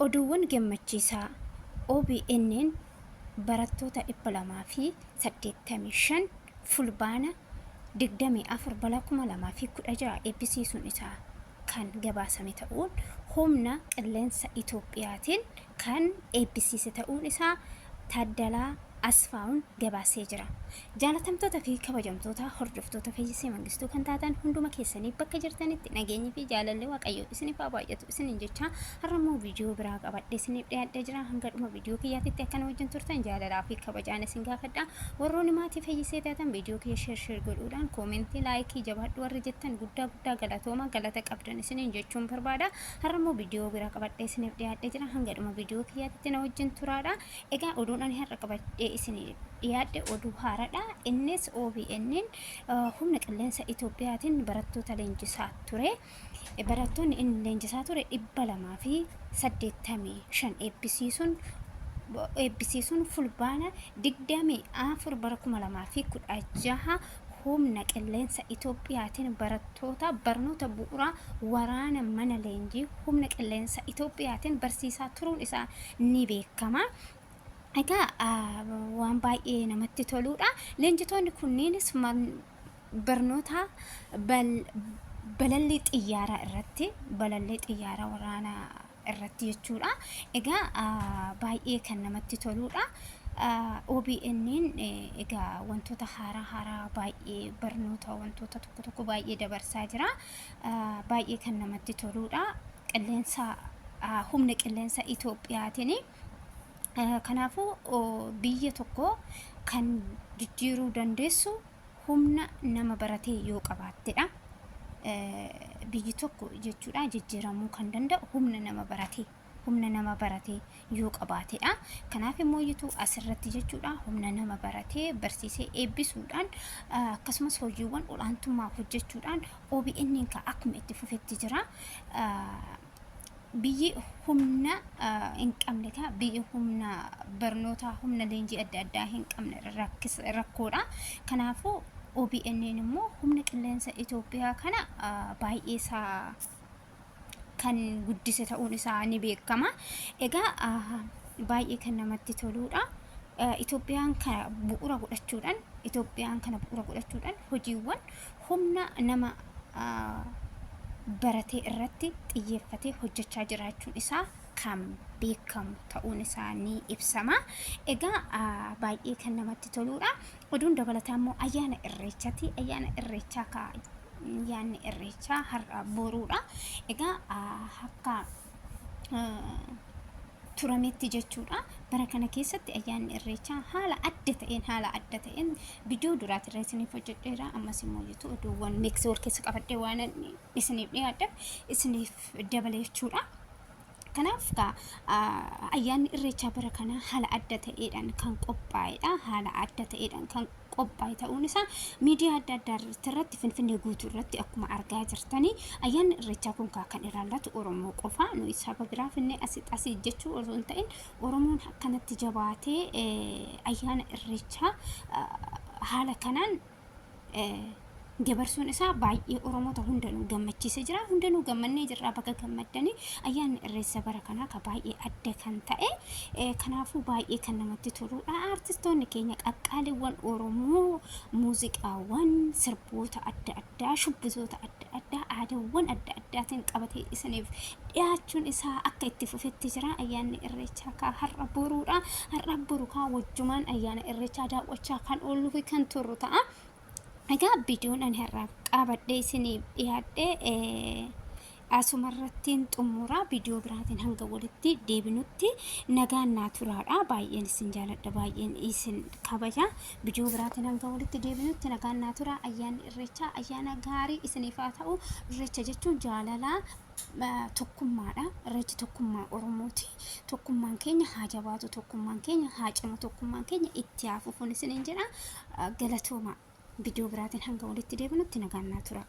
oduuwwan gammachiisaa OBN'n barattoota 285 fulbaana 24/2016 eebbisiisuun isaa kan gabaasame ta'uun humna qilleensa Itoophiyaatiin kan eebbisiise ta'uun isaa Taaddalaa Asfaawun gabaasee jira. Jaalatamtoota fi kabajamtoota hordoftoota Fayyisee Mangistuu kan taatan hunduma keessanii bakka jirtanitti nageenyi fi jaalalli Waaqayyoo isiniif haa baay'atu isiniin jecha har'ammoo viidiyoo biraa qabadhee isiniif dhiyaadhee jira. Hanga dhuma viidiyoo kiyyaatitti akkana wajjin turtan jaalalaa fi kabajaan isin gaafadha. Warroonni maatii Fayyisee taatan viidiyoo kiyya sheer godhuudhaan koomentii laayikii jabaadhu warri jettan guddaa galatooma galata qabdan isiniin jechuun barbaada. Har'ammoo viidiyoo biraa qabadhee isiniif dhiyaadhee jira. Hanga dhuma viidiyoo kiyyaatitti na wajjin turaadha. Egaa oduun ani har'a qabadhee isinii dhiyaadhe oduu haaraadha. Innis OBN'n humna qilleensa Itoophiyaatiin barattoota leenjisaa ture. Barattoonni inni leenjisaa ture 285 eebbisiisuun fulbaana 24/2016 humna qilleensa Itoophiyaatiin barattoota barnoota bu'uuraa waraana mana leenjii humna qilleensa Itoophiyaatiin barsiisaa turuun isaa ni beekama. Egaa waan baay'ee namatti toludha. Leenjitoonni kunniinis barnoota balallii xiyyaaraa waraanaa irratti jechuudha. Egaa baay'ee kan namatti toludha. OBN'n egaa wantoota haaraa baay'ee barnoota wantoota tokko baay'ee dabarsaa jira. Baay'ee kan namatti toludha. Humna qilleensa Itoophiyaatiin kanaafuu biyya tokko kan jijjiiruu dandeessu humna nama baratee yoo qabaattedha. Biyyi tokko jechuudha jijjiiramuu kan danda'u humna nama baratee yoo qabaatedha. Kanaaf immoo yituu asirratti jechuudha humna nama baratee barsiisee eebbisuudhaan akkasumas hojiiwwan olaantummaa hojjechuudhaan OBN'n akkuma itti fufetti jira. Biyyi humna hin qabne biyyi humna barnoota humna leenjii adda addaa hin qabne rakkoodha. Kanaafuu OBN'n immoo humna qilleensa Itoophiyaa kana baay'ee isaa kan guddise ta'uun isaa ni beekama. Egaa baay'ee kan namatti toludha. Itoophiyaan kana bu'uura godhachuudhaan hojiiwwan humna nama baratee irratti xiyyeeffatee hojjechaa jiraachuun isaa kan beekamu ta'uun isaa ni ibsama. Egaa baay'ee kan namatti toludha. Oduun dabalataa immoo ayyaana irreechaati. Ayyaana irreechaa har'a boruudha. Egaa akka turametti jechuudha. Bara kana keessatti ayyaanni irreechaa haala adda ta'een viidiyoo duraatirra isiniif hojjedheera. Ammas immoo jechuudha oduuwwan miksii wal keessa qabadhee waan isiniif dhiyaadheef isiniif dabale jechuudha. Kanaaf ayyaanni irreechaa bara kana haala adda ta'eedhaan kan qophaa'e ta'uun isaa miidiyaa adda addaa irratti Finfinnee guutuu irratti akkuma argaa jirtanii ayyaanni irreechaa kun kan ilaallatu Oromoo qofa. Nuyi saba biraa Finfinnee asii jechuu osoo hin ta'in Oromoon akkanatti jabaatee ayyaana irreechaa haala kanaan dabarsuun isaa baay'ee Oromoota hundanuu gammachiisee jira. Hundanuu gammannee jirra bakka gammaddanii ayyaanni irreessa bara kanaa ka baay'ee adda kan ta'e. Kanaafuu baay'ee kan namatti toludha. Artistoonni keenya qaqqaaliiwwan Oromoo muuziqaawwan sirboota adda addaa shubbisoota adda addaa aadaawwan adda addaatiin qabatee isiniif dhiyaachuun isaa akka itti fufetti jira. Ayyaanni irreechaa har'a boruudha. Har'a boru wajjumaan ayyaana irreechaa daawwachaa kan ooluu fi kan turru ta'a. Egaa viidiyoon ani har'a qabadhee isiniif dhiyaadhe asumarrattiin xumura. Viidiyoo biraatiin hanga walitti deebinutti nagaan naa turaadha. Baay'een isin jaaladha, baay'een isin kabaja. Viidiyoo biraatiin hanga walitti deebinutti nagaan naa tura. Ayyaanni irreechaa ayyaana gaarii isiniif haa ta'u. Irreecha jechuun jaalala tokkummaadha. Irreechi tokkummaa Oromooti. Tokkummaan keenya haa jabaatu, tokkummaan keenya haa cimu, tokkummaan keenya itti haa fufu isiniin jedha. Galatooma. Viidiyoo biraatiin hanga walitti deebinutti nagaan naa tura.